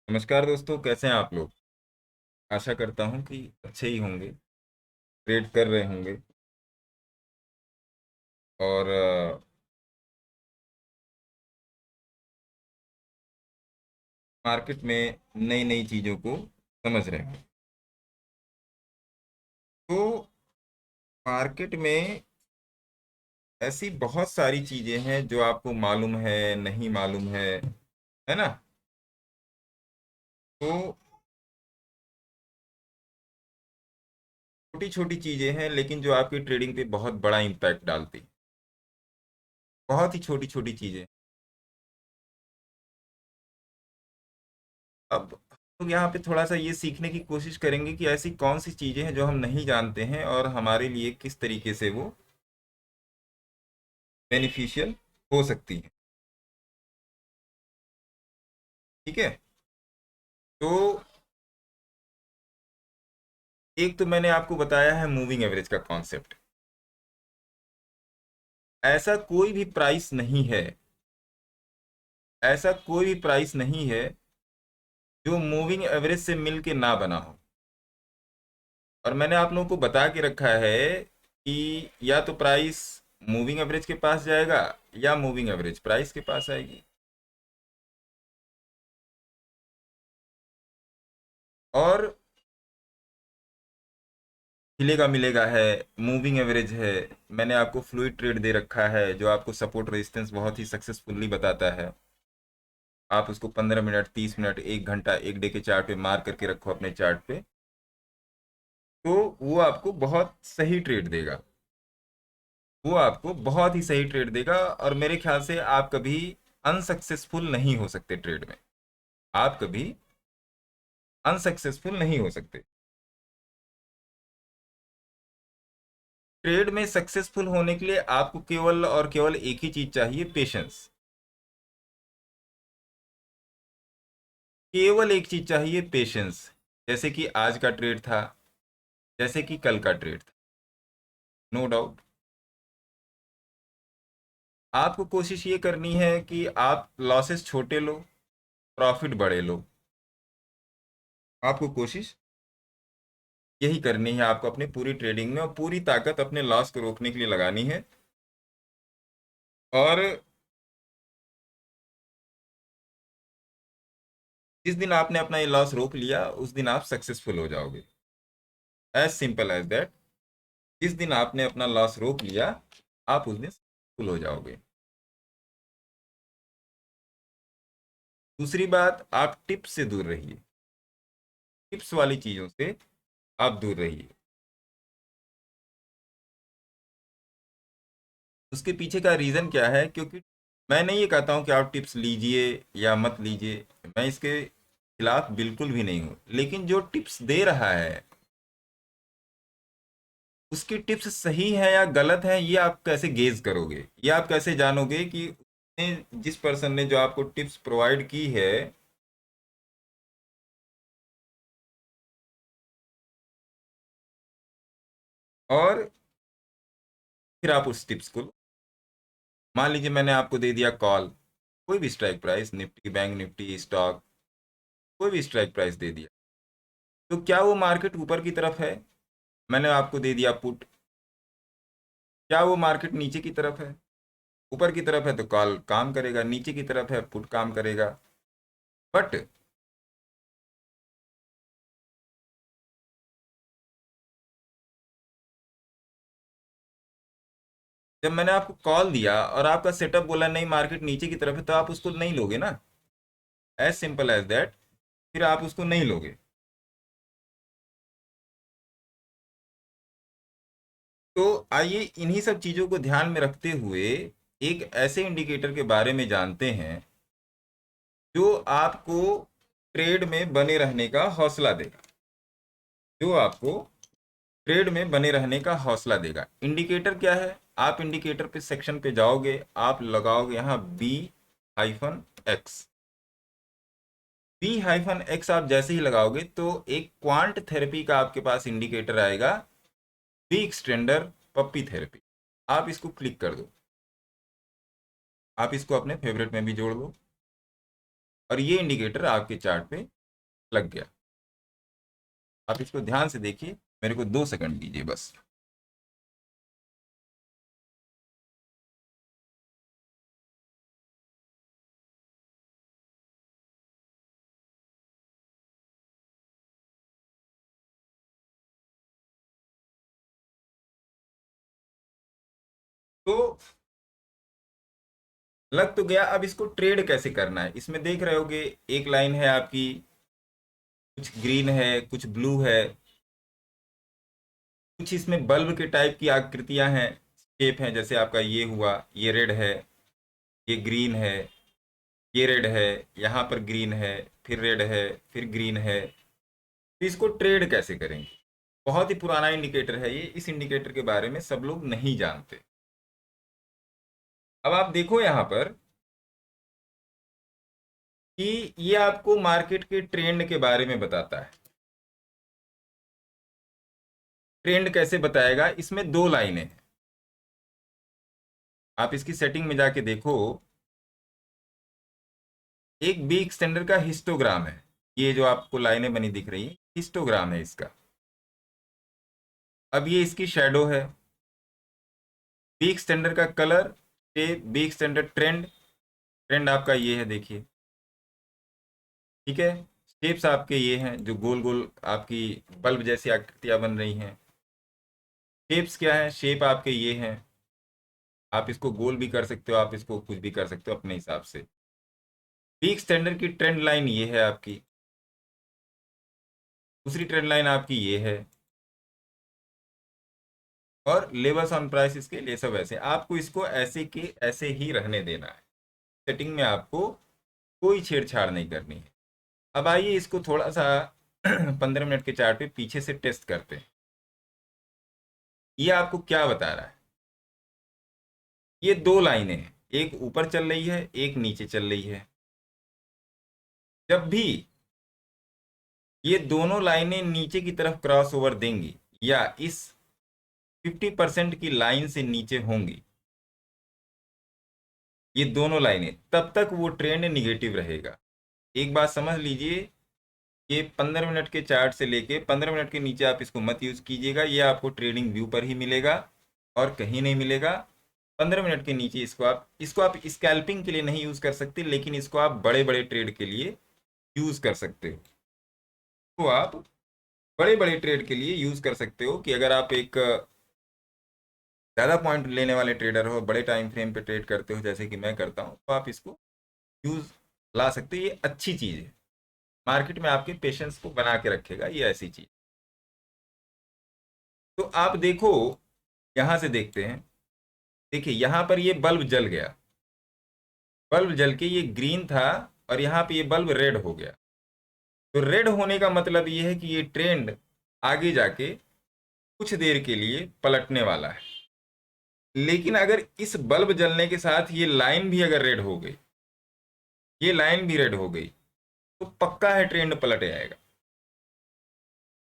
नमस्कार दोस्तों, कैसे हैं आप लोग। आशा करता हूं कि अच्छे ही होंगे, ट्रेड कर रहे होंगे और मार्केट में नई नई चीज़ों को समझ रहे होंगे। तो मार्केट में ऐसी बहुत सारी चीज़ें हैं जो आपको मालूम है, नहीं मालूम है ना। तो छोटी छोटी चीज़ें हैं लेकिन जो आपकी ट्रेडिंग पे बहुत बड़ा इम्पैक्ट डालती हैं। बहुत ही छोटी छोटी चीज़ें। अब हम लोग यहाँ पे थोड़ा सा ये सीखने की कोशिश करेंगे कि ऐसी कौन सी चीज़ें हैं जो हम नहीं जानते हैं और हमारे लिए किस तरीके से वो बेनिफिशियल हो सकती है। ठीक है। तो एक तो मैंने आपको बताया है मूविंग एवरेज का कॉन्सेप्ट। ऐसा कोई भी प्राइस नहीं है, ऐसा कोई भी प्राइस नहीं है जो मूविंग एवरेज से मिलके ना बना हो। और मैंने आप लोगों को बता के रखा है कि या तो प्राइस मूविंग एवरेज के पास जाएगा या मूविंग एवरेज प्राइस के पास आएगी। और मिलेगा मिलेगा है, मूविंग एवरेज है। मैंने आपको फ्लूइड ट्रेड दे रखा है जो आपको सपोर्ट रेजिस्टेंस बहुत ही सक्सेसफुली बताता है। आप उसको 15 मिनट, 30 मिनट, 1 घंटा, एक डे के चार्ट पे मार करके रखो अपने चार्ट पे, तो वो आपको बहुत सही ट्रेड देगा। वो आपको बहुत ही सही ट्रेड देगा और मेरे ख्याल से आप कभी अनसक्सेसफुल नहीं हो सकते ट्रेड में। आप कभी अनसक्सेसफुल नहीं हो सकते। ट्रेड में सक्सेसफुल होने के लिए आपको केवल और केवल एक ही चीज चाहिए, पेशेंस। केवल एक चीज चाहिए, पेशेंस। जैसे कि आज का ट्रेड था, जैसे कि कल का ट्रेड था, नो डाउट। आपको कोशिश ये करनी है कि आप लॉसेस छोटे लो, प्रॉफिट बड़े लो। आपको कोशिश यही करनी है, आपको अपनी पूरी ट्रेडिंग में और पूरी ताकत अपने लॉस को रोकने के लिए लगानी है। और जिस दिन आपने अपना ये लॉस रोक लिया उस दिन आप सक्सेसफुल हो जाओगे। As simple as that. जिस दिन आपने अपना लॉस रोक लिया आप उस दिन सक्सेसफुल हो जाओगे। दूसरी बात, आप टिप्स से दूर रहिए। टिप्स वाली चीजों से आप दूर रहिए। उसके पीछे का रीजन क्या है? क्योंकि मैं नहीं ये कहता हूं कि आप टिप्स लीजिए या मत लीजिए, मैं इसके खिलाफ बिल्कुल भी नहीं हूं, लेकिन जो टिप्स दे रहा है उसकी टिप्स सही है या गलत है, ये आप कैसे गेज करोगे? ये आप कैसे जानोगे कि जिस पर्सन ने जो आपको टिप्स प्रोवाइड की है, और फिर आप उस टिप्स को मान लीजिए मैंने आपको दे दिया कॉल, कोई भी strike price, Nifty, bank Nifty, stock, कोई भी स्ट्राइक प्राइस दे दिया, तो क्या वो मार्केट ऊपर की तरफ है? मैंने आपको दे दिया पुट, क्या वो मार्केट नीचे की तरफ है? ऊपर की तरफ है तो कॉल काम करेगा, नीचे की तरफ है पुट काम करेगा। बट जब मैंने आपको कॉल दिया और आपका सेटअप बोला नहीं मार्केट नीचे की तरफ है, तो आप उसको नहीं लोगे ना। As simple as that. फिर आप उसको नहीं लोगे। तो आइए इन्हीं सब चीजों को ध्यान में रखते हुए एक ऐसे इंडिकेटर के बारे में जानते हैं जो आपको ट्रेड में बने रहने का हौसला देगा। जो आपको ट्रेड में बने रहने का हौसला देगा। इंडिकेटर क्या है? आप इंडिकेटर पे सेक्शन पे जाओगे, आप लगाओगे यहाँ B-X। B-X आप जैसे ही लगाओगे तो एक क्वांट थेरेपी का आपके पास इंडिकेटर आएगा, बी एक्सटेंडर पप्पी थेरेपी। आप इसको क्लिक कर दो। आप इसको अपने फेवरेट में भी जोड़ लो। और ये इंडिकेटर आपके चार्ट पे लग गया। आप इसको ध्यान से देखिए, मेरे को 2 सेकंड दीजिए बस। तो लग तो गया, अब इसको ट्रेड कैसे करना है, इसमें देख रहे होगे एक लाइन है आपकी, कुछ ग्रीन है कुछ ब्लू है, कुछ इसमें बल्ब के टाइप की आकृतियां हैं, शेप हैं, जैसे आपका ये हुआ, ये रेड है, ये ग्रीन है, ये रेड है, यहाँ पर ग्रीन है, फिर रेड है, फिर ग्रीन है। तो इसको ट्रेड कैसे करेंगे? बहुत ही पुराना इंडिकेटर है ये, इस इंडिकेटर के बारे में सब लोग नहीं जानते। अब आप देखो यहाँ पर कि ये आपको मार्केट के ट्रेंड के बारे में बताता है। ट्रेंड कैसे बताएगा? इसमें 2 लाइनें हैं, आप इसकी सेटिंग में जाके देखो। एक बी एक्सटेंडर का हिस्टोग्राम है, ये जो आपको लाइनें बनी दिख रही है हिस्टोग्राम है इसका। अब ये इसकी शेडो है। बी एक्सटेंडर का colour, B extender trend, trend आपका ये है देखिए, ठीक है। शेप्स आपके ये हैं जो गोल गोल आपकी बल्ब जैसी आकृतियां बन रही हैं। शेप्स क्या है? शेप आपके ये हैं, आप इसको गोल भी कर सकते हो, आप इसको कुछ भी कर सकते हो अपने हिसाब से। पीक स्टैंडर्ड की ट्रेंड लाइन ये है आपकी, दूसरी ट्रेंड लाइन आपकी ये है, और लेवल्स ऑन प्राइस के लिए सब ऐसे। आपको इसको ऐसे के ऐसे ही रहने देना है, सेटिंग में आपको कोई छेड़छाड़ नहीं करनी है। अब आइए इसको थोड़ा सा 15 मिनट के चार्ट पे पीछे से टेस्ट करते हैं। ये आपको क्या बता रहा है? ये 2 लाइनें हैं, एक ऊपर चल रही है एक नीचे चल रही है। जब भी ये दोनों लाइनें नीचे की तरफ क्रॉस ओवर देंगी या इस 50% की लाइन से नीचे होंगी ये दोनों लाइनें, तब तक वो ट्रेंड निगेटिव रहेगा। एक बात समझ लीजिए, ये 15 मिनट के चार्ट से लेके 15 मिनट के नीचे आप इसको मत यूज कीजिएगा, ये आपको ट्रेडिंग व्यू पर ही मिलेगा और कहीं नहीं मिलेगा। 15 मिनट के नीचे इसको आप स्कैल्पिंग के लिए नहीं यूज कर सकते, लेकिन इसको आप बड़े बड़े ट्रेड के लिए यूज कर सकते हो। तो आप बड़े बड़े ट्रेड के लिए यूज कर सकते हो कि अगर आप एक ज़्यादा पॉइंट लेने वाले ट्रेडर हो, बड़े टाइम फ्रेम पे ट्रेड करते हो जैसे कि मैं करता हूँ, तो आप इसको यूज ला सकते हो। ये अच्छी चीज़ है, मार्केट में आपके पेशेंस को बना के रखेगा, ये ऐसी चीज। तो आप देखो, यहां से देखते हैं, देखिए यहां पर ये बल्ब जल गया, बल्ब जल के ये ग्रीन था और यहाँ पे ये बल्ब रेड हो गया। तो रेड होने का मतलब ये है कि ये ट्रेंड आगे जाके कुछ देर के लिए पलटने वाला है। लेकिन अगर इस बल्ब जलने के साथ ये लाइन भी अगर रेड हो गई, ये लाइन भी रेड हो गई, तो पक्का है ट्रेंड पलट आएगा।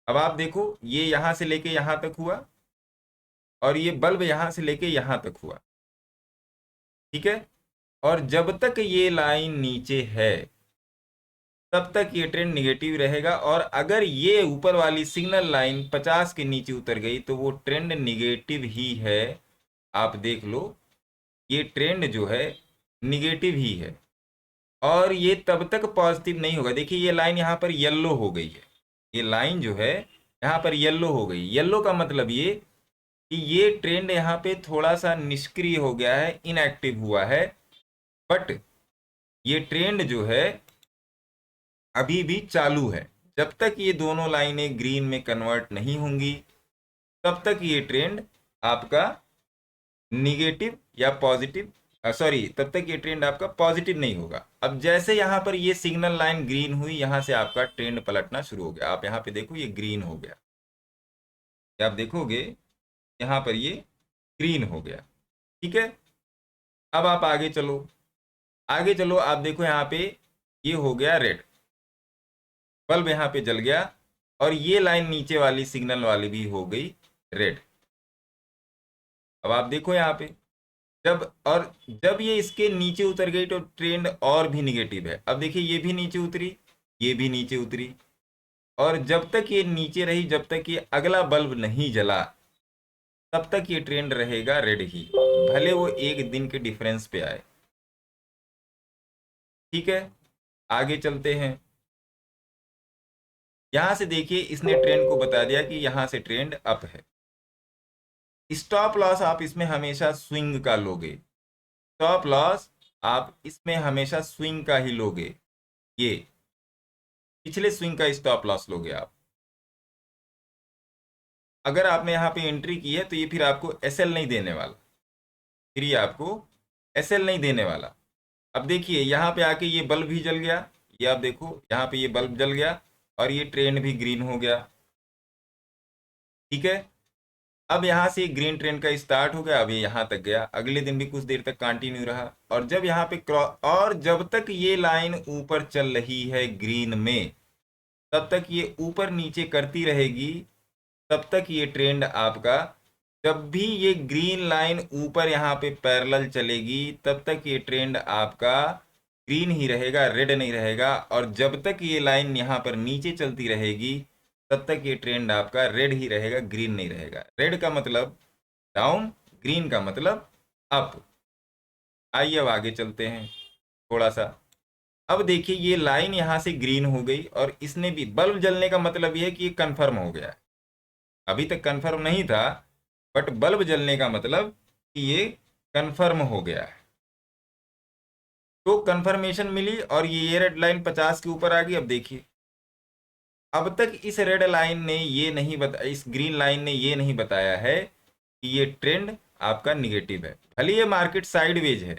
अब आप देखो, ये यहां से लेके यहां तक हुआ और ये बल्ब यहां से लेके यहां तक हुआ, ठीक है। और जब तक ये लाइन नीचे है तब तक ये ट्रेंड निगेटिव रहेगा, और अगर ये ऊपर वाली सिग्नल लाइन 50 के नीचे उतर गई तो वो ट्रेंड निगेटिव ही है। आप देख लो, ये ट्रेंड जो है निगेटिव ही है, और ये तब तक पॉजिटिव नहीं होगा। देखिए ये लाइन यहाँ पर येलो हो गई है, ये लाइन जो है यहाँ पर येलो हो गई। येलो का मतलब ये कि ये ट्रेंड यहाँ पे थोड़ा सा निष्क्रिय हो गया है, इनएक्टिव हुआ है। बट ये ट्रेंड जो है अभी भी चालू है। जब तक ये दोनों लाइनें ग्रीन में कन्वर्ट नहीं होंगी तब तक ये ट्रेंड आपका निगेटिव या पॉजिटिव, सॉरी, तब तक ये ट्रेंड आपका पॉजिटिव नहीं होगा। अब जैसे यहाँ पर ये सिग्नल लाइन ग्रीन हुई, यहाँ से आपका ट्रेंड पलटना शुरू हो गया। आप यहाँ पे देखो ये ग्रीन हो गया, ये आप देखोगे यहाँ पर ये ग्रीन हो गया, ठीक है। अब आप आगे चलो, आगे चलो, आप देखो यहाँ पे ये हो गया रेड, बल्ब यहाँ पे जल गया, और ये लाइन नीचे वाली सिग्नल वाली भी हो गई रेड। अब आप देखो यहाँ पे जब ये इसके नीचे उतर गई तो ट्रेंड और भी निगेटिव है। अब देखिए ये भी नीचे उतरी, ये भी नीचे उतरी, और जब तक ये नीचे रही, जब तक ये अगला बल्ब नहीं जला, तब तक ये ट्रेंड रहेगा रेड ही, भले वो एक दिन के डिफरेंस पे आए। ठीक है, आगे चलते हैं। यहां से देखिए इसने ट्रेंड को बता दिया कि यहां से ट्रेंड अप है। स्टॉप लॉस आप इसमें हमेशा स्विंग का लोगे, स्टॉप लॉस आप इसमें हमेशा स्विंग का ही लोगे, ये पिछले स्विंग का स्टॉप लॉस लोगे आप। अगर आपने यहाँ पे एंट्री की है तो ये फिर आपको एसएल नहीं देने वाला, फिर ये आपको एसएल नहीं देने वाला। अब देखिए यहाँ पे आके ये बल्ब भी जल गया, ये आप देखो यहाँ पे ये बल्ब जल गया और ये ट्रेंड भी ग्रीन हो गया। ठीक है, अब यहाँ से ग्रीन ट्रेंड का स्टार्ट हो गया, अब ये यहाँ तक गया, अगले दिन भी कुछ देर तक कंटिन्यू रहा, और जब यहाँ पे क्रॉस, और जब तक ये लाइन ऊपर चल रही है ग्रीन में, तब तक ये ऊपर नीचे करती रहेगी, तब तक ये ट्रेंड आपका, जब भी ये ग्रीन लाइन ऊपर यहाँ पे पैरेलल चलेगी तब तक ये ट्रेंड आपका ग्रीन ही रहेगा, रेड नहीं रहेगा, और जब तक ये लाइन यहाँ पर नीचे चलती रहेगी तब तक ये ट्रेंड आपका रेड ही रहेगा, ग्रीन नहीं रहेगा। रेड का मतलब डाउन, ग्रीन का मतलब अप। आइए अब आगे चलते हैं थोड़ा सा। अब देखिए ये लाइन यहाँ से ग्रीन हो गई और इसने भी, बल्ब जलने का मतलब ये है कि ये कन्फर्म हो गया है, अभी तक कन्फर्म नहीं था, बट बल्ब जलने का मतलब कि ये कन्फर्म हो गया है। तो कन्फर्मेशन मिली और ये रेड लाइन 50 के ऊपर आ गई। अब देखिए अब तक इस रेड लाइन ने ये नहीं बता, इस ग्रीन लाइन ने ये नहीं बताया है कि ये ट्रेंड आपका निगेटिव है। भले ये मार्केट साइडवेज है,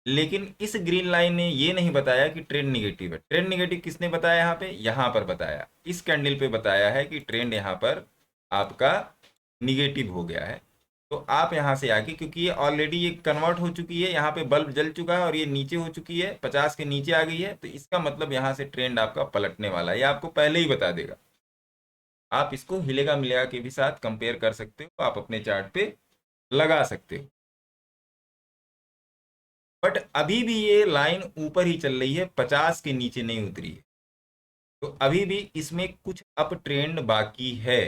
लेकिन इस ग्रीन लाइन ने ये नहीं बताया कि ट्रेंड निगेटिव है। ट्रेंड निगेटिव किसने बताया? यहाँ पे, यहाँ पर बताया, इस कैंडल पे बताया है कि ट्रेंड यहाँ पर आपका निगेटिव हो गया है। तो आप यहाँ से आके, क्योंकि ये ऑलरेडी ये कन्वर्ट हो चुकी है, यहाँ पे बल्ब जल चुका है और ये नीचे हो चुकी है, 50 के नीचे आ गई है, तो इसका मतलब यहाँ से ट्रेंड आपका पलटने वाला है, ये आपको पहले ही बता देगा। आप इसको हिलेगा मिलेगा के भी साथ कंपेयर कर सकते हो, आप अपने चार्ट पे लगा सकते हो। बट अभी भी ये लाइन ऊपर ही चल रही है, 50 के नीचे नहीं उतरी है, तो अभी भी इसमें कुछ अप ट्रेंड बाकी है,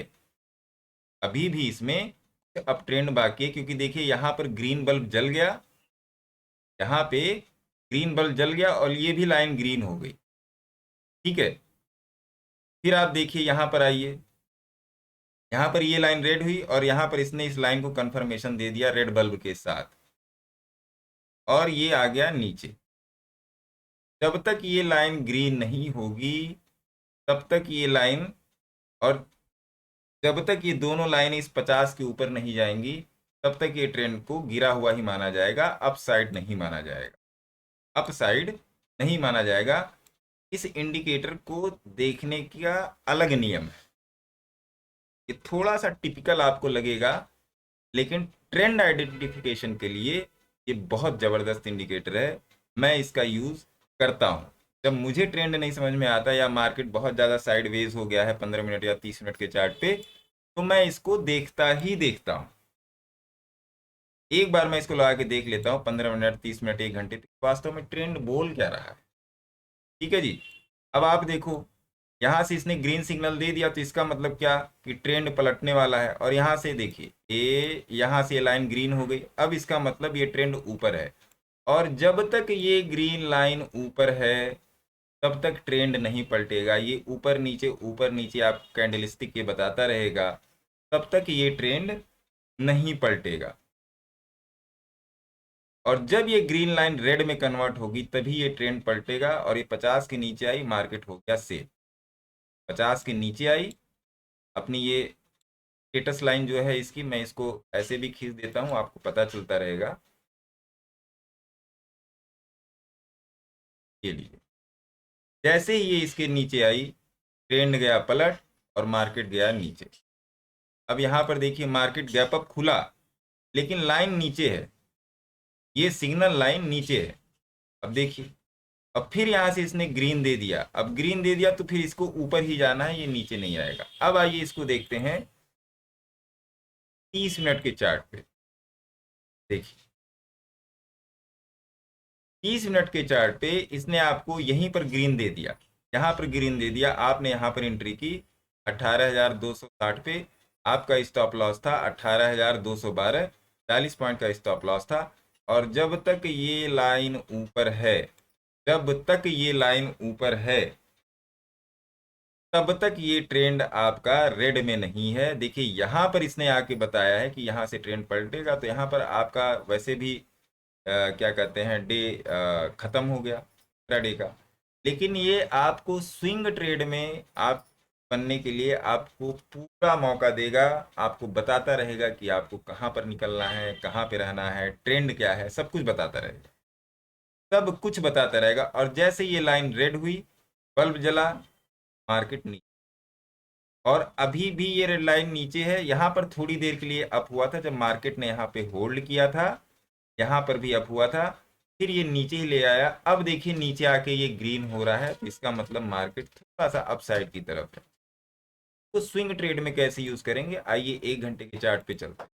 अभी भी इसमें अप ट्रेंड बाकी है। क्योंकि देखिए यहाँ पर ग्रीन बल्ब जल गया, यहाँ पे ग्रीन बल्ब जल गया और ये भी लाइन ग्रीन हो गई। ठीक है, फिर आप देखिए यहाँ पर आइए, यहाँ पर ये लाइन रेड हुई और यहाँ पर इसने इस लाइन को कंफर्मेशन दे दिया रेड बल्ब के साथ, और ये आ गया नीचे। जब तक ये लाइन ग्रीन नहीं होगी तब तक ये लाइन, और जब तक ये दोनों लाइन इस 50 के ऊपर नहीं जाएंगी तब तक ये ट्रेंड को गिरा हुआ ही माना जाएगा, अप साइड नहीं माना जाएगा, अप साइड नहीं माना जाएगा। इस इंडिकेटर को देखने का अलग नियम है, ये थोड़ा सा टिपिकल आपको लगेगा, लेकिन ट्रेंड आइडेंटिफिकेशन के लिए ये बहुत ज़बरदस्त इंडिकेटर है। मैं इसका यूज़ करता हूँ जब मुझे ट्रेंड नहीं समझ में आता या मार्केट बहुत ज़्यादा साइडवेज हो गया है 15 मिनट या 30 मिनट के चार्ट पे, तो मैं इसको देखता ही देखता हूँ। एक बार मैं इसको लगा के देख लेता हूँ 15 मिनट, 30 मिनट, 1 घंटे, तो वास्तव में ट्रेंड बोल क्या रहा है। ठीक है जी, अब आप देखो यहाँ से इसने ग्रीन सिग्नल दे दिया, तो इसका मतलब क्या कि ट्रेंड पलटने वाला है। और यहाँ से देखिए ये, यहाँ से ये लाइन ग्रीन हो गई, अब इसका मतलब ये ट्रेंड ऊपर है, और जब तक ये ग्रीन लाइन ऊपर है तब तक ट्रेंड नहीं पलटेगा, ये ऊपर नीचे आप कैंडलस्टिक ये बताता रहेगा, तब तक ये ट्रेंड नहीं पलटेगा। और जब ये ग्रीन लाइन रेड में कन्वर्ट होगी तभी ये ट्रेंड पलटेगा, और ये 50 के नीचे आई, मार्केट हो गया सेल। 50 के नीचे आई, अपनी ये स्टेटस लाइन जो है इसकी, मैं इसको ऐसे भी खींच देता हूँ, आपको पता चलता रहेगा। ये लीजिए, जैसे ही ये इसके नीचे आई, ट्रेंड गया पलट और मार्केट गया नीचे। अब यहाँ पर देखिए मार्केट गैप अप खुला, लेकिन लाइन नीचे है, ये सिग्नल लाइन नीचे है। अब देखिए, अब फिर यहाँ से इसने ग्रीन दे दिया, अब ग्रीन दे दिया तो फिर इसको ऊपर ही जाना है, ये नीचे नहीं आएगा। अब आइए इसको देखते हैं 30 मिनट के चार्ट पे। देखिए 30 मिनट के चार्ट पे इसने आपको यहीं पर ग्रीन दे दिया, यहाँ पर ग्रीन दे दिया, आपने यहाँ पर एंट्री की 18,260 पे, आपका स्टॉप लॉस था 18,212, 40 पॉइंट का स्टॉप लॉस था। और जब तक ये लाइन ऊपर है, जब तक ये लाइन ऊपर है, तब तक ये ट्रेंड आपका रेड में नहीं है। देखिए यहाँ पर इसने आके बताया है कि यहाँ से ट्रेंड पलटेगा, तो यहाँ पर आपका वैसे भी क्या कहते हैं, डे खत्म हो गया इंट्राडे का। लेकिन ये आपको स्विंग ट्रेड में आप बनने के लिए आपको पूरा मौका देगा, आपको बताता रहेगा कि आपको कहाँ पर निकलना है, कहाँ पे रहना है, ट्रेंड क्या है, सब कुछ बताता रहेगा, सब कुछ बताता रहेगा। और जैसे ये लाइन रेड हुई, बल्ब जला, मार्केट नीचे। और अभी भी ये रेड लाइन नीचे है, यहाँ पर थोड़ी देर के लिए अप हुआ था जब मार्केट ने यहाँ पे होल्ड किया था, यहाँ पर भी अप हुआ था, फिर ये नीचे ही ले आया। अब देखिए नीचे आके ये ग्रीन हो रहा है, तो इसका मतलब मार्केट थोड़ा सा अपसाइड की तरफ है। तो स्विंग ट्रेड में कैसे यूज करेंगे, आइए 1 घंटे के चार्ट पे चलते हैं।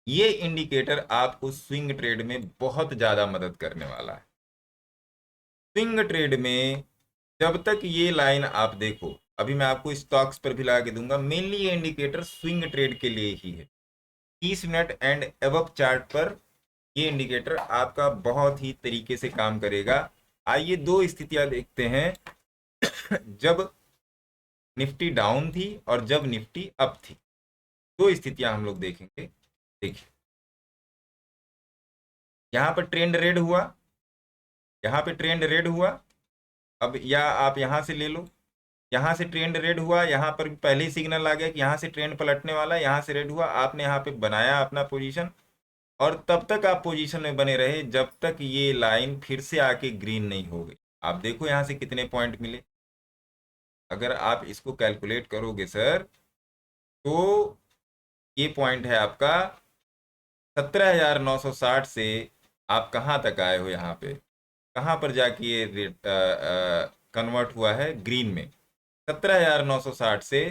ये इंडिकेटर आपको स्विंग ट्रेड में बहुत ज्यादा मदद करने वाला है। स्विंग ट्रेड में जब तक ये लाइन आप देखो, अभी मैं आपको स्टॉक्स पर भी लगा के दूंगा, मेनली ये इंडिकेटर स्विंग ट्रेड के लिए ही है। 30 मिनट एंड एबव चार्ट पर ये इंडिकेटर आपका बहुत ही तरीके से काम करेगा। आइए दो स्थितियां देखते हैं जब निफ्टी डाउन थी और जब निफ्टी अप थी, दो स्थितियां हम लोग देखेंगे। देखिए यहाँ पर ट्रेंड रेड हुआ, यहाँ पे ट्रेंड रेड हुआ, अब या आप यहाँ से ले लो, यहाँ से ट्रेंड रेड हुआ, यहाँ पर पहले ही सिग्नल आ गया कि यहाँ से ट्रेंड पलटने वाला है, यहाँ से रेड हुआ, आपने यहाँ पे बनाया अपना पोजीशन, और तब तक आप पोजीशन में बने रहे जब तक ये लाइन फिर से आके ग्रीन नहीं हो गई। आप देखो यहाँ से कितने पॉइंट मिले, अगर आप इसको कैलकुलेट करोगे सर, तो ये पॉइंट है आपका 17,960 से आप कहाँ तक आए हो, यहाँ पे कहाँ पर जाके ये रेट कन्वर्ट हुआ है ग्रीन में, 17,960 से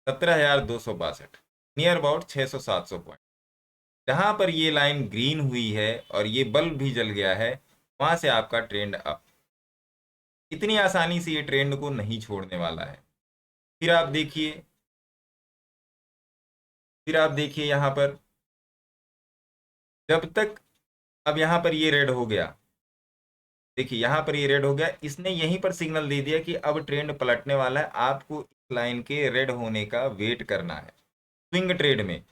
17,262, नियर अबाउट 600-700 पॉइंट। जहां पर ये लाइन ग्रीन हुई है और ये बल्ब भी जल गया है, वहां से आपका ट्रेंड अप। इतनी आसानी से ये ट्रेंड को नहीं छोड़ने वाला है। फिर आप देखिए, फिर आप देखिए यहाँ पर, जब तक, अब यहाँ पर ये रेड हो गया, देखिए यहाँ पर ये रेड हो गया, इसने यहीं पर सिग्नल दे दिया कि अब ट्रेंड पलटने वाला है, आपको इस लाइन के रेड होने का वेट करना है। स्विंग ट्रेड में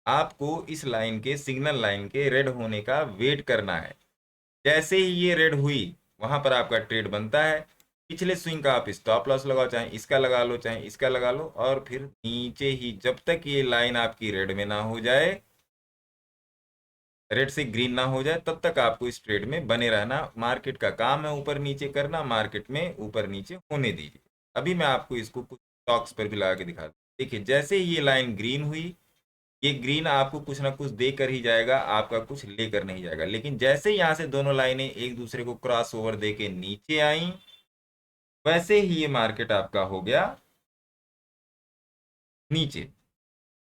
आपको इस लाइन के, सिग्नल लाइन के रेड होने का वेट करना है। जैसे ही ये रेड हुई, वहां पर आपका ट्रेड बनता है। पिछले स्विंग का आप स्टॉप लॉस लगाओ, चाहे इसका लगा लो चाहे इसका लगा लो, और फिर नीचे ही जब तक ये लाइन आपकी रेड में ना हो जाए, रेड से ग्रीन ना हो जाए, तब तक आपको इस ट्रेड में बने रहना। मार्केट का काम है ऊपर नीचे करना, मार्केट में ऊपर नीचे होने दीजिए। अभी मैं आपको इसको कुछ स्टॉक्स पर भी लगा के दिखा दूं। देखिए जैसे ही ये लाइन ग्रीन हुई, ये ग्रीन आपको कुछ ना कुछ देकर ही जाएगा, आपका कुछ लेकर नहीं जाएगा। लेकिन जैसे ही यहाँ से दोनों लाइनें एक दूसरे को क्रॉस ओवर दे के नीचे आई, वैसे ही ये मार्केट आपका हो गया नीचे।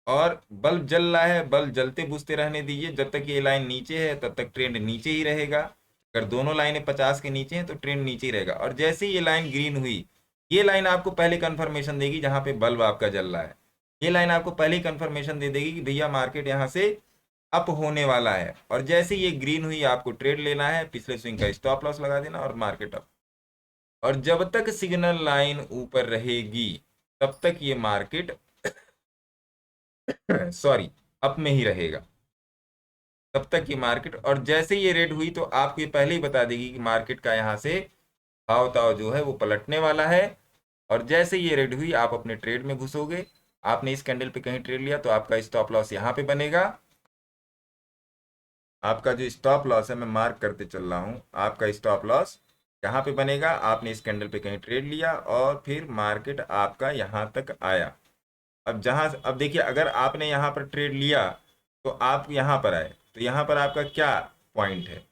और बल्ब जल रहा है, बल्ब जलते बुझते रहने दीजिए, जब तक ये लाइन नीचे है तब तक ट्रेंड नीचे ही रहेगा। अगर दोनों लाइनें 50 के नीचे हैं तो ट्रेंड नीचे ही रहेगा। और जैसे ही ये लाइन ग्रीन हुई, ये लाइन आपको पहले कंफर्मेशन देगी जहां पे बल्ब आपका जल रहा है, ये लाइन आपको पहले ही कंफर्मेशन दे देगी कि भैया मार्केट यहाँ से अप होने वाला है। और जैसे ये ग्रीन हुई, आपको ट्रेड लेना है, पिछले स्विंग का स्टॉप लॉस लगा देना और मार्केट अप। और जब तक सिग्नल लाइन ऊपर रहेगी, तब तक ये मार्केट सॉरी अप में ही रहेगा, तब तक ये मार्केट। और जैसे ये रेड हुई तो आपको ये पहले ही बता देगी कि मार्केट का यहाँ से भाव ताव जो है वो पलटने वाला है। और जैसे ये रेड हुई, आप अपने ट्रेड में घुसोगे। आपने इस कैंडल पे कहीं ट्रेड लिया तो आपका स्टॉप लॉस यहाँ पे बनेगा। आपका जो स्टॉप लॉस है, मैं मार्क करते चल रहा हूँ, आपका स्टॉप लॉस यहाँ पे बनेगा। आपने इस कैंडल पे कहीं ट्रेड लिया और फिर मार्केट आपका यहाँ तक आया। अब जहाँ, अब देखिए अगर आपने यहाँ पर ट्रेड लिया तो आप यहाँ पर आए, तो यहाँ पर आपका क्या पॉइंट है,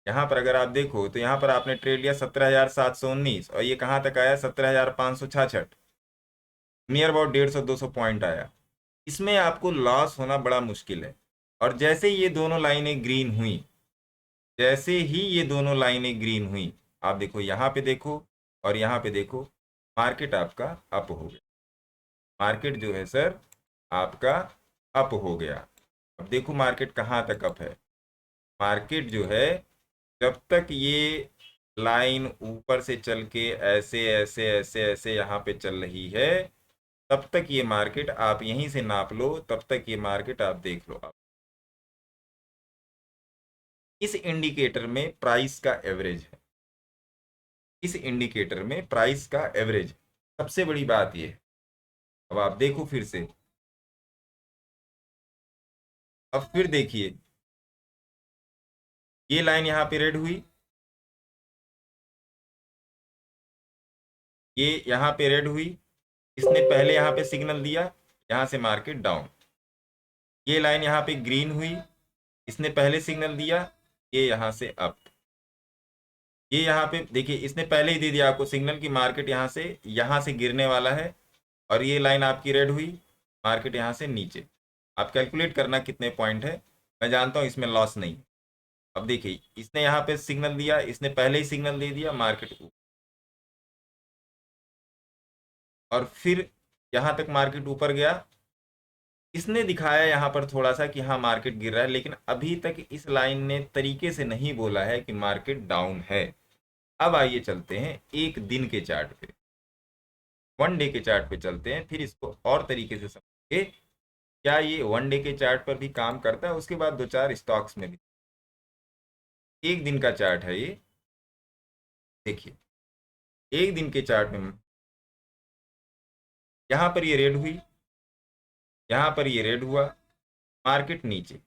यहाँ पर अगर आप देखो तो यहाँ पर आपने ट्रेड लिया 17,719, और ये कहाँ तक आया 17,566, नियर अबाउट 150-200 पॉइंट आया। इसमें आपको लॉस होना बड़ा मुश्किल है। और जैसे ये दोनों लाइनें ग्रीन हुई, जैसे ही ये दोनों लाइनें ग्रीन हुई, आप देखो यहाँ पे देखो और यहाँ पे देखो, मार्केट आपका अप हो गया। मार्केट जो है सर आपका अप हो गया। अब देखो मार्केट कहाँ तक अप है। मार्केट जो है, जब तक ये लाइन ऊपर से चल के ऐसे ऐसे ऐसे ऐसे यहाँ पे चल रही है, तब तक ये मार्केट आप यहीं से नाप लो, तब तक ये मार्केट आप देख लो। आप इस इंडिकेटर में प्राइस का एवरेज है, इस इंडिकेटर में प्राइस का एवरेज सबसे बड़ी बात ये है। अब आप देखो फिर से, अब फिर देखिए, ये लाइन यहाँ पे रेड हुई, ये यहाँ पे रेड हुई, इसने पहले यहाँ पे सिग्नल दिया, यहाँ से मार्केट डाउन। ये लाइन यहाँ पे ग्रीन हुई, इसने पहले सिग्नल दिया, ये यहाँ से अप। ये यहाँ पे देखिए, इसने पहले ही दे दिया आपको सिग्नल कि मार्केट यहाँ से गिरने वाला है, और ये लाइन आपकी रेड हुई, मार्केट यहाँ से नीचे। आप कैलकुलेट करना कितने पॉइंट है, मैं जानता हूँ इसमें लॉस नहीं है। अब देखिए, इसने यहाँ पे सिग्नल दिया, इसने पहले ही सिग्नल दे दिया, मार्केट ऊपर, और फिर यहाँ तक मार्केट ऊपर गया। इसने दिखाया यहाँ पर थोड़ा सा कि हाँ मार्केट गिर रहा है, लेकिन अभी तक इस लाइन ने तरीके से नहीं बोला है कि मार्केट डाउन है। अब आइए चलते हैं एक दिन के चार्ट पे, वन डे के चार्ट पे चलते हैं, फिर इसको और तरीके से समझेंगे क्या ये वन डे के चार्ट पर भी काम करता है, उसके बाद दो चार स्टॉक्स में भी। एक दिन का चार्ट है ये, देखिए एक दिन के चार्ट में यहाँ पर ये रेड हुई, यहाँ पर ये रेड हुआ, मार्केट नीचे।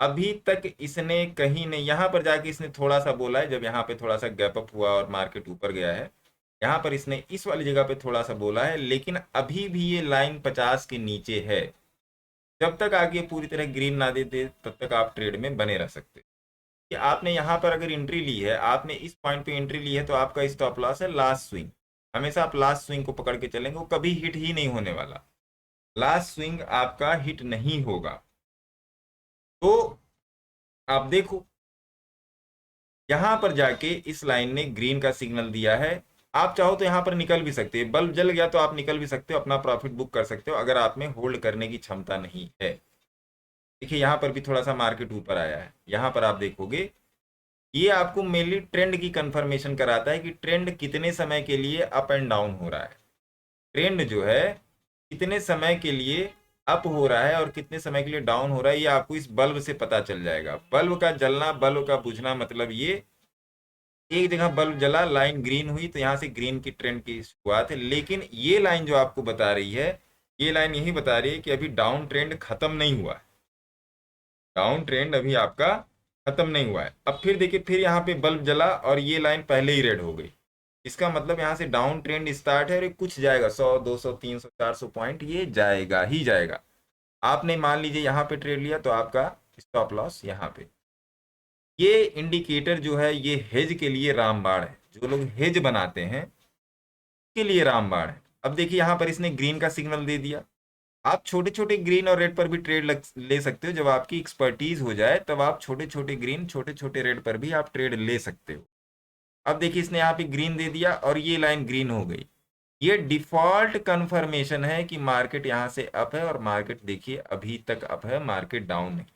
अभी तक इसने कहीं नहीं, यहाँ पर जाके इसने थोड़ा सा बोला है, जब यहाँ पे थोड़ा सा गैप अप हुआ और मार्केट ऊपर गया है, यहाँ पर इसने इस वाली जगह पे थोड़ा सा बोला है, लेकिन अभी भी ये लाइन 50 के नीचे है। जब तक आगे पूरी तरह ग्रीन ना दे दे, तब तक आप ट्रेड में बने रह सकते हैं। कि आपने यहाँ पर अगर एंट्री ली है, आपने इस पॉइंट पे एंट्री ली है, तो आपका स्टॉप लॉस है लास्ट स्विंग। हमेशा आप लास्ट स्विंग को पकड़ के चलेंगे, वो कभी हिट ही नहीं होने वाला, लास्ट स्विंग आपका हिट नहीं होगा। तो आप देखो, यहां पर जाके इस लाइन ने ग्रीन का सिग्नल दिया है। आप चाहो तो यहां पर निकल भी सकते हैं, बल्ब जल गया तो आप निकल भी सकते हो, अपना प्रॉफिट बुक कर सकते हो, अगर आप में होल्ड करने की क्षमता नहीं है। देखिए यहां पर भी थोड़ा सा मार्केट ऊपर आया है, यहां पर आप देखोगे ये आपको मेनली ट्रेंड की कंफर्मेशन कराता है कि ट्रेंड कितने समय के लिए अप एंड डाउन हो रहा है। ट्रेंड जो है कितने समय के लिए अप हो रहा है और कितने समय के लिए डाउन हो रहा है, ये आपको इस बल्ब से पता चल जाएगा। बल्ब का जलना, बल्ब का बुझना, मतलब ये एक जगह बल्ब जला, लाइन ग्रीन हुई, तो यहाँ से ग्रीन की ट्रेंड की शुरुआत है। लेकिन ये लाइन जो आपको बता रही है, ये लाइन यही बता रही है कि अभी डाउन ट्रेंड खत्म नहीं हुआ है, डाउन ट्रेंड अभी आपका खत्म नहीं हुआ है। अब फिर देखिए, फिर यहाँ पे बल्ब जला और ये लाइन पहले ही रेड हो गई, इसका मतलब यहाँ से डाउन ट्रेंड स्टार्ट है, और ये कुछ जाएगा 100 200 300 400 पॉइंट, ये जाएगा ही जाएगा। आपने मान लीजिए यहाँ पे ट्रेड लिया, तो आपका स्टॉप लॉस यहाँ पे। ये इंडिकेटर जो है, ये हेज के लिए रामबाण है, जो लोग हेज बनाते हैं के लिए रामबाण है। अब देखिए यहाँ पर इसने ग्रीन का सिग्नल दे दिया। आप छोटे छोटे ग्रीन और रेड पर भी ट्रेड ले सकते हो, जब आपकी एक्सपर्टीज हो जाए तब आप छोटे छोटे ग्रीन छोटे छोटे रेड पर भी आप ट्रेड ले सकते हो। अब देखिए इसने यहाँ पे ग्रीन दे दिया और ये लाइन ग्रीन हो गई, ये डिफॉल्ट कंफर्मेशन है कि मार्केट यहाँ से अप है, और मार्केट देखिए अभी तक अप है, मार्केट डाउन नहीं।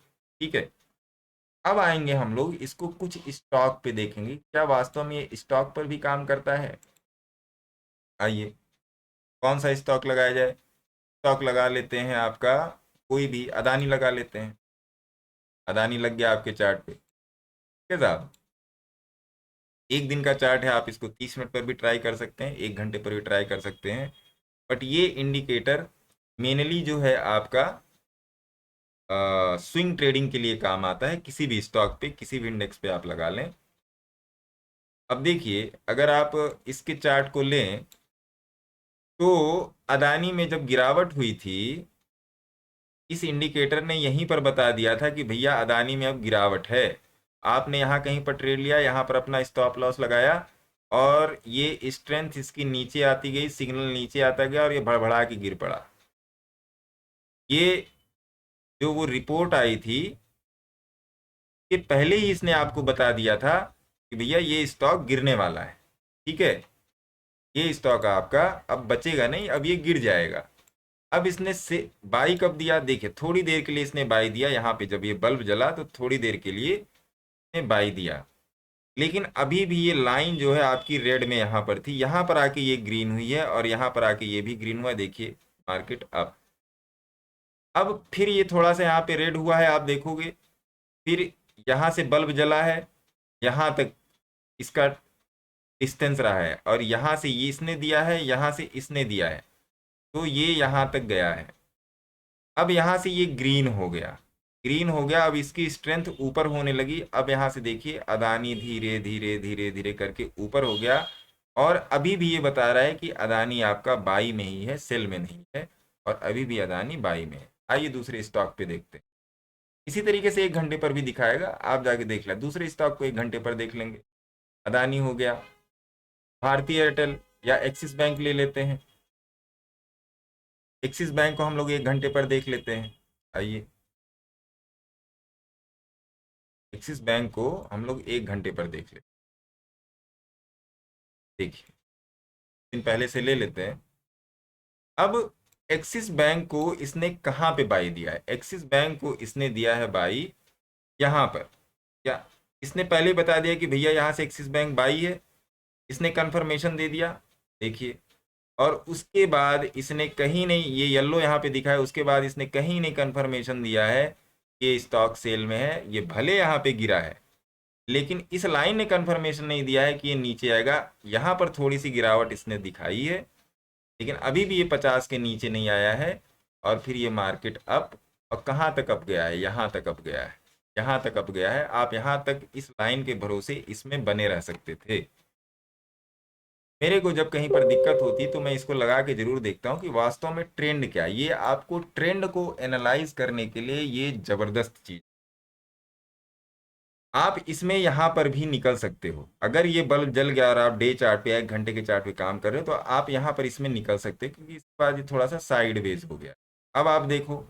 ठीक है, अब आएंगे हम लोग इसको कुछ स्टॉक पे देखेंगे, क्या वास्तव में ये स्टॉक पर भी काम करता है। आइए, कौन सा स्टॉक लगाया जाए। स्टॉक लगा लेते हैं आपका, कोई भी अदानी लगा लेते हैं। अदानी लग गया आपके चार्ट पे, ठीक है साहब। एक दिन का चार्ट है, आप इसको 30 मिनट पर भी ट्राई कर सकते हैं, 1 घंटे पर भी ट्राई कर सकते हैं। बट ये इंडिकेटर मेनली जो है आपका स्विंग ट्रेडिंग के लिए काम आता है, किसी भी स्टॉक पे, किसी भी इंडेक्स पे आप लगा लें। अब देखिए, अगर आप इसके चार्ट को लें, तो अदानी में जब गिरावट हुई थी, इस इंडिकेटर ने यहीं पर बता दिया था कि भैया अदानी में अब गिरावट है। आपने यहाँ कहीं पर ट्रेड लिया, यहाँ पर अपना स्टॉप लॉस लगाया, और ये स्ट्रेंथ इसकी नीचे आती गई, सिग्नल नीचे आता गया, और ये भड़बड़ा के गिर पड़ा। ये जो वो रिपोर्ट आई थी, कि पहले ही इसने आपको बता दिया था कि भैया ये स्टॉक गिरने वाला है, ठीक है, ये स्टॉक आपका अब बचेगा नहीं, अब ये गिर जाएगा। अब इसने से बाई कब दिया, देखिए थोड़ी देर के लिए इसने बाई दिया यहाँ पे, जब ये बल्ब जला तो थोड़ी देर के लिए इसने बाई दिया, लेकिन अभी भी ये लाइन जो है आपकी रेड में यहाँ पर थी, यहाँ पर आके ये ग्रीन हुई है और यहाँ पर आके ये भी ग्रीन हुआ है, देखिए मार्केट अब फिर ये थोड़ा सा यहाँ पे रेड हुआ है, आप देखोगे, फिर यहाँ से बल्ब जला है, यहाँ तक इसका डिस्टेंस रहा है, और यहाँ से ये इसने दिया है, यहाँ से इसने दिया है, तो ये यहाँ तक गया है। अब यहाँ से ये ग्रीन हो गया, ग्रीन हो गया, अब इसकी स्ट्रेंथ ऊपर होने लगी। अब यहाँ से देखिए अदानी धीरे धीरे धीरे धीरे करके ऊपर हो गया, और अभी भी ये बता रहा है कि अदानी आपका बाई में ही है, सेल में नहीं है, और अभी भी अदानी बाई में है। आइए दूसरे स्टॉक पे देखते हैं। इसी तरीके से 1 घंटे पर भी दिखाएगा, आप जाके देख लें, दूसरे स्टॉक को 1 घंटे पर देख लेंगे। अदानी हो गया, भारतीय एयरटेल या एक्सिस बैंक ले लेते हैं। एक्सिस बैंक को हम लोग 1 घंटे पर देख लेते हैं। आइए एक्सिस बैंक को हम लोग 1 घंटे पर देख लेते हैं। देखिए दिन पहले से ले लेते हैं। अब एक्सिस बैंक को इसने कहाँ पे बाई दिया है, एक्सिस बैंक को इसने दिया है बाई यहाँ पर। क्या इसने पहले बता दिया कि भैया यहाँ से एक्सिस बैंक बाई है, इसने कंफर्मेशन दे दिया, देखिए, और उसके बाद इसने कहीं नहीं, ये येलो यहाँ पे दिखा है, उसके बाद इसने कहीं नहीं कंफर्मेशन दिया है कि ये स्टॉक सेल में है। ये भले यहाँ पे गिरा है, लेकिन इस लाइन ने कंफर्मेशन नहीं दिया है कि ये नीचे आएगा। यहाँ पर थोड़ी सी गिरावट इसने दिखाई है, लेकिन अभी भी ये 50 के नीचे नहीं आया है, और फिर ये मार्केट अप, और कहाँ तक अप गया है, यहाँ तक अप गया है, यहाँ तक अप गया है। आप यहाँ तक इस लाइन के भरोसे इसमें बने रह सकते थे। मेरे को जब कहीं पर दिक्कत होती तो मैं इसको लगा के जरूर देखता हूँ कि वास्तव में ट्रेंड क्या है। ये आपको ट्रेंड को एनालाइज करने के लिए ये जबरदस्त चीज, आप इसमें यहाँ पर भी निकल सकते हो। अगर ये बल्ब जल गया और आप डे चार्ट पे 1 घंटे के चार्ट पे काम कर रहे हो, तो आप यहाँ पर इसमें निकल सकते हो, क्योंकि इसके बाद ये थोड़ा सा साइडवेज हो गया। अब आप देखो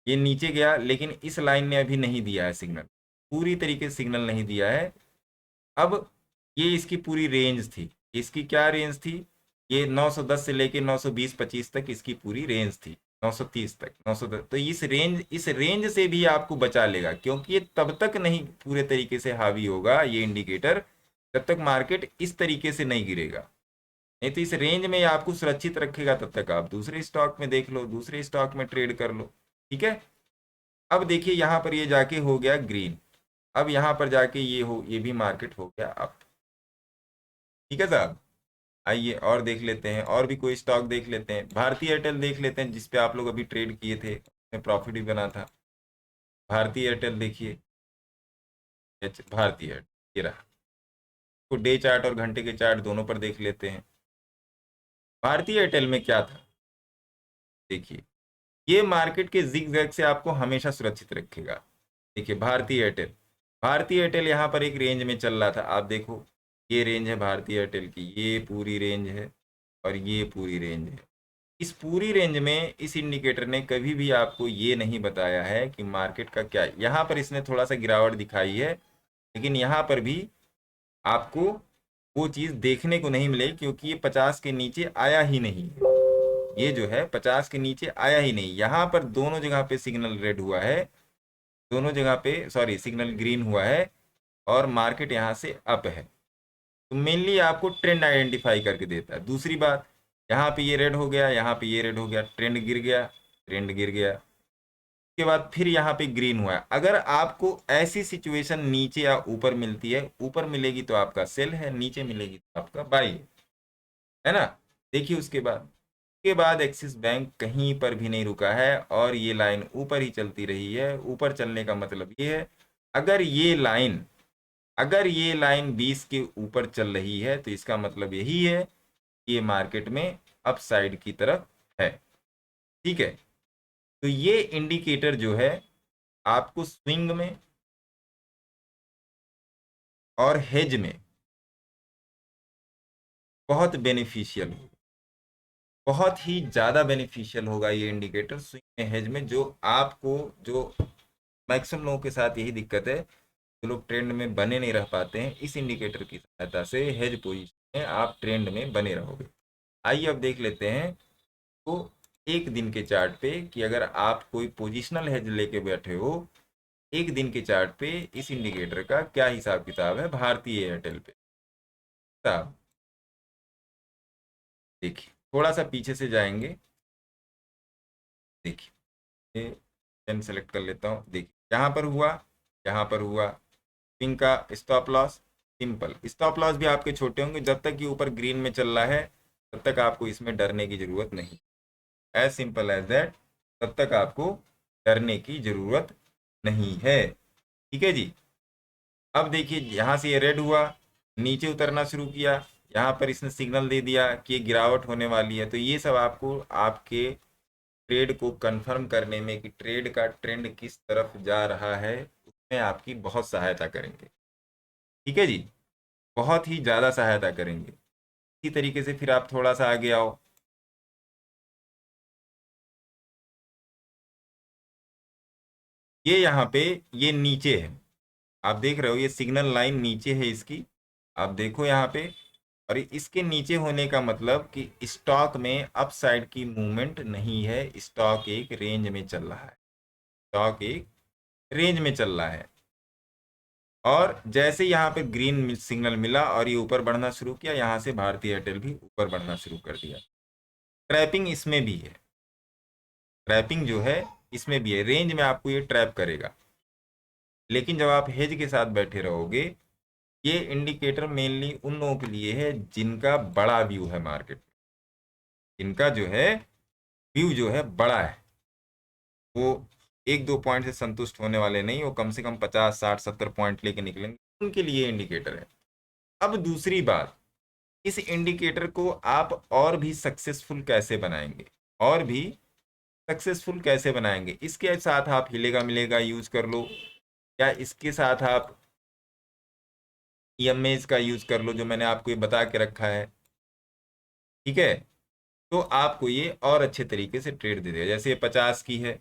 ये नीचे गया, लेकिन इस लाइन ने अभी नहीं दिया है सिग्नल, पूरी तरीके से सिग्नल नहीं दिया है। अब ये इसकी पूरी रेंज थी, इसकी क्या रेंज थी, ये 910 से लेके 920-25 तक इसकी पूरी रेंज थी, 930 तक, 910, तो इस रेंज से भी आपको बचा लेगा, क्योंकि ये तब तक नहीं पूरे तरीके से हावी होगा ये इंडिकेटर, तब तक मार्केट इस तरीके से नहीं गिरेगा। नहीं तो इस रेंज में ये आपको सुरक्षित रखेगा, तब तक आप दूसरे स्टॉक में देख लो, दूसरे स्टॉक में ट्रेड कर लो, ठीक है। अब देखिए यहाँ पर ये जाके हो गया ग्रीन, अब यहाँ पर जाके ये भी मार्केट हो गया अप, ठीक है साहब। आइए और देख लेते हैं, और भी कोई स्टॉक देख लेते हैं। भारतीय एयरटेल देख लेते हैं, जिसपे आप लोग अभी ट्रेड किए थे, उसमें प्रॉफिट भी बना था। भारतीय एयरटेल देखिए, भारतीय एयरटेल ये रहा, तो डे चार्ट और घंटे के चार्ट दोनों पर देख लेते हैं। भारतीय एयरटेल में क्या था, देखिए ये मार्केट के जिग जैग से आपको हमेशा सुरक्षित रखेगा। देखिए भारतीय एयरटेल यहाँ पर एक रेंज में चल रहा था, आप देखो ये रेंज है भारतीय एयरटेल की, ये पूरी रेंज है और ये पूरी रेंज है। इस पूरी रेंज में इस इंडिकेटर ने कभी भी आपको ये नहीं बताया है कि मार्केट का क्या है। यहाँ पर इसने थोड़ा सा गिरावट दिखाई है, लेकिन यहाँ पर भी आपको वो चीज़ देखने को नहीं मिलेगी, क्योंकि ये 50 के नीचे आया ही नहीं है। ये जो है 50 के नीचे आया ही नहीं। यहाँ पर दोनों जगह पे सिग्नल रेड हुआ है, दोनों जगह पे सॉरी सिग्नल ग्रीन हुआ है, और मार्केट यहाँ से अप है। तो मेनली आपको ट्रेंड आइडेंटिफाई करके देता है। दूसरी बात, यहाँ पे ये रेड हो गया, यहाँ पे ये रेड हो गया, ट्रेंड गिर गया, ट्रेंड गिर गया, उसके बाद फिर यहाँ पे ग्रीन हुआ है। अगर आपको ऐसी सिचुएशन नीचे या ऊपर मिलती है, ऊपर मिलेगी तो आपका सेल है, नीचे मिलेगी तो आपका बाई है ना। देखिए उसके बाद एक्सिस बैंक कहीं पर भी नहीं रुका है, और ये लाइन ऊपर ही चलती रही है। ऊपर चलने का मतलब ये है, अगर ये लाइन अगर ये लाइन 20 के ऊपर चल रही है, तो इसका मतलब यही है कि ये मार्केट में अपसाइड की तरफ है, ठीक है। तो ये इंडिकेटर जो है आपको स्विंग में और हेज में बहुत बेनिफिशियल होगा, बहुत ही ज़्यादा बेनिफिशियल होगा ये इंडिकेटर स्विंग में, हेज में। जो मैक्सिमम लोगों के साथ यही दिक्कत है जो लोग ट्रेंड में बने नहीं रह पाते हैं, इस इंडिकेटर की सहायता से हेज पोजीशन में आप ट्रेंड में बने रहोगे। आइए अब देख लेते हैं तो एक दिन के चार्ट पे कि अगर आप कोई पोजिशनल हेज लेके बैठे हो, एक दिन के चार्ट पे इस इंडिकेटर का क्या हिसाब किताब है भारतीय एयरटेल पे। साहब देखिए, थोड़ा सा पीछे से जाएंगे। देखिए, पेन सेलेक्ट कर लेता हूँ। देखिए यहाँ पर हुआ, यहाँ पर हुआ पिंक का stop loss. Simple, stop loss भी आपके छोटे होंगे, जब तक ये ऊपर ग्रीन में चल रहा है तब तक आपको इसमें डरने की जरूरत नहीं। एज सिंपल एज दैट, तब तक आपको डरने की जरूरत नहीं है। ठीक है जी। अब देखिए यहाँ से ये रेड हुआ, नीचे उतरना शुरू किया, यहाँ पर इसने सिग्नल दे दिया कि ये गिरावट होने वाली है। तो ये सब आपको आपके ट्रेड को कंफर्म करने में कि ट्रेड का ट्रेंड किस तरफ जा रहा है, उसमें आपकी बहुत सहायता करेंगे। ठीक है जी, बहुत ही ज़्यादा सहायता करेंगे। इसी तरीके से फिर आप थोड़ा सा आगे आओ। ये यहाँ पे, ये नीचे है, आप देख रहे हो ये सिग्नल लाइन नीचे है इसकी, आप देखो यहाँ पे। और इसके नीचे होने का मतलब कि स्टॉक में अपसाइड की मूवमेंट नहीं है, स्टॉक एक रेंज में चल रहा है, स्टॉक एक रेंज में चल रहा है। और जैसे यहाँ पे ग्रीन सिग्नल मिला और ये ऊपर बढ़ना शुरू किया, यहाँ से भारतीय एयरटेल भी ऊपर बढ़ना शुरू कर दिया। ट्रैपिंग इसमें भी है, ट्रैपिंग जो है इसमें भी है, रेंज में आपको ये ट्रैप करेगा। लेकिन जब आप हेज के साथ बैठे रहोगे, ये इंडिकेटर मेनली उन लोगों के लिए है जिनका बड़ा व्यू है मार्केट में, जिनका जो है व्यू जो है बड़ा है, वो एक दो पॉइंट से संतुष्ट होने वाले नहीं, वो कम से कम 50 60 70 पॉइंट लेके निकलेंगे, उनके लिए इंडिकेटर है। अब दूसरी बात, इस इंडिकेटर को आप और भी सक्सेसफुल कैसे बनाएंगे, और भी सक्सेसफुल कैसे बनाएंगे, इसके साथ आप हिलेगा मिलेगा यूज कर लो, या इसके साथ आप ईएमएस का यूज कर लो जो मैंने आपको ये बता के रखा है। ठीक है, तो आपको ये और अच्छे तरीके से ट्रेड दे देगा। जैसे ये 50 की है,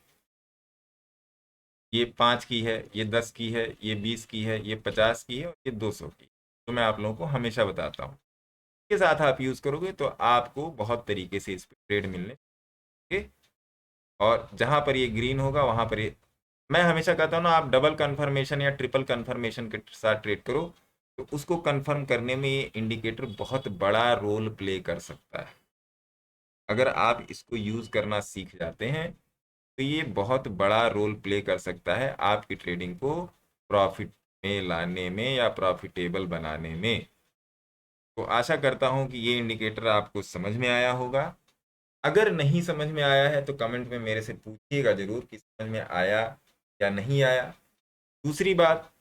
ये 5 की है, ये 10 की है, ये 20 की है, ये 50 की है और ये 200 की। तो मैं आप लोगों को हमेशा बताता हूँ, इसके साथ आप यूज करोगे तो आपको बहुत तरीके से इस पर ट्रेड मिलने। ठीक, और जहां पर ये ग्रीन होगा वहां पर ये, मैं हमेशा कहता हूँ ना, आप डबल कंफर्मेशन या ट्रिपल कंफर्मेशन के साथ ट्रेड करो, तो उसको कंफर्म करने में ये इंडिकेटर बहुत बड़ा रोल प्ले कर सकता है। अगर आप इसको यूज करना सीख जाते हैं तो ये बहुत बड़ा रोल प्ले कर सकता है आपकी ट्रेडिंग को प्रॉफिट में लाने में या प्रॉफिटेबल बनाने में। तो आशा करता हूँ कि ये इंडिकेटर आपको समझ में आया होगा। अगर नहीं समझ में आया है तो कमेंट में मेरे से पूछिएगा जरूर कि समझ में आया या नहीं आया। दूसरी बात,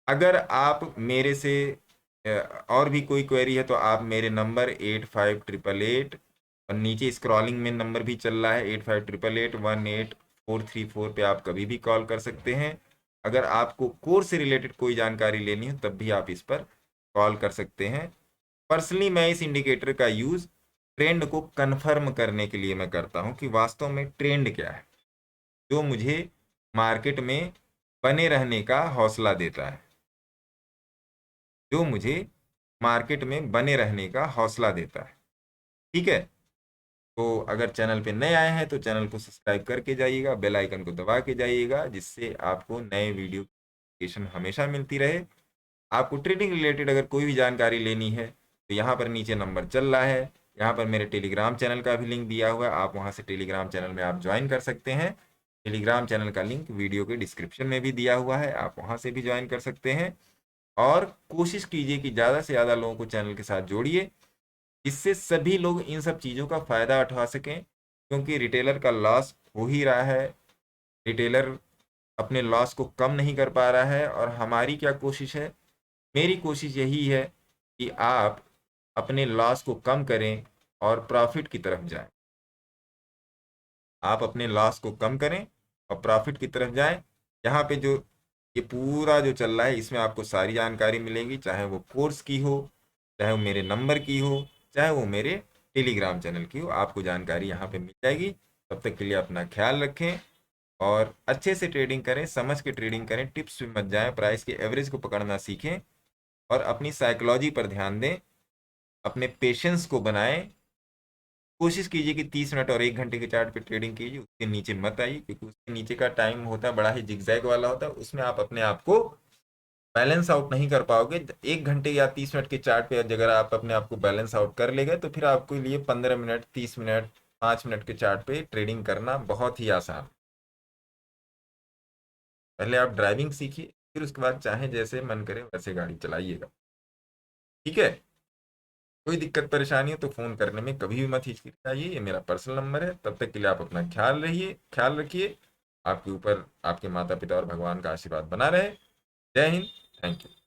अगर आप मेरे से और भी कोई क्वेरी है तो आप मेरे नंबर 8588, और नीचे स्क्रॉलिंग में नंबर भी चल रहा है 8588 18434 पे आप कभी भी कॉल कर सकते हैं। अगर आपको कोर्स से रिलेटेड कोई जानकारी लेनी हो तब भी आप इस पर कॉल कर सकते हैं। पर्सनली मैं इस इंडिकेटर का यूज़ ट्रेंड को कंफर्म करने के लिए मैं करता हूं कि वास्तव में ट्रेंड क्या है, जो मुझे मार्केट में बने रहने का हौसला देता है, जो मुझे मार्केट में बने रहने का हौसला देता है। ठीक है, तो अगर चैनल पे नए आए हैं तो चैनल को सब्सक्राइब करके जाइएगा, बेल आइकन को दबा के जाइएगा, जिससे आपको नए वीडियो नोटिफिकेशन हमेशा मिलती रहे। आपको ट्रेडिंग रिलेटेड अगर कोई भी जानकारी लेनी है तो यहाँ पर नीचे नंबर चल रहा है, यहाँ पर मेरे टेलीग्राम चैनल का भी लिंक दिया हुआ है, आप वहाँ से टेलीग्राम चैनल में आप ज्वाइन कर सकते हैं। टेलीग्राम चैनल का लिंक वीडियो के डिस्क्रिप्शन में भी दिया हुआ है, आप वहाँ से भी ज्वाइन कर सकते हैं। और कोशिश कीजिए कि ज़्यादा से ज़्यादा लोगों को चैनल के साथ जोड़िए, इससे सभी लोग इन सब चीज़ों का फ़ायदा उठा सकें, क्योंकि रिटेलर का लॉस हो ही रहा है, रिटेलर अपने लॉस को कम नहीं कर पा रहा है। और हमारी क्या कोशिश है, मेरी कोशिश यही है कि आप अपने लॉस को कम करें और प्रॉफिट की तरफ जाएं, आप अपने लॉस को कम करें और प्रॉफिट की तरफ जाएं। यहाँ पे जो ये पूरा जो चल रहा है इसमें आपको सारी जानकारी मिलेगी, चाहे वो कोर्स की हो, चाहे वो मेरे नंबर की हो, चाहे वो मेरे टेलीग्राम चैनल की हो, आपको जानकारी यहाँ पे मिल जाएगी। तब तक के लिए अपना ख्याल रखें। और अच्छे से ट्रेडिंग करें, समझ के ट्रेडिंग करें, टिप्स में मत जाएं, प्राइस के एवरेज को पकड़ना सीखें और अपनी साइकोलॉजी पर ध्यान दें, अपने पेशेंस को बनाएं। कोशिश कीजिए कि 30 मिनट और 1 घंटे के चार्ट पे ट्रेडिंग कीजिए, उसके नीचे मत आइए, क्योंकि उसके नीचे का टाइम होता है बड़ा ही जिगजैग वाला होता है, उसमें आप अपने आप को बैलेंस आउट नहीं कर पाओगे। 1 घंटे या 30 मिनट के चार्ट पे अगर आप अपने आप को बैलेंस आउट कर ले गए तो फिर आपके लिए 15 मिनट, 30 मिनट, 5 मिनट के चार्ट पे ट्रेडिंग करना बहुत ही आसान। पहले आप ड्राइविंग सीखिए, फिर उसके बाद चाहे जैसे मन करे वैसे गाड़ी चलाइएगा। ठीक है। कोई दिक्कत परेशानी हो तो फोन करने में कभी भी मत हिचकिचाइए, ये मेरा पर्सनल नंबर है। तब तक के लिए आप अपना ख्याल रखिए। आपके ऊपर आपके माता पिता और भगवान का आशीर्वाद बना रहे। जय हिंद। Thank you.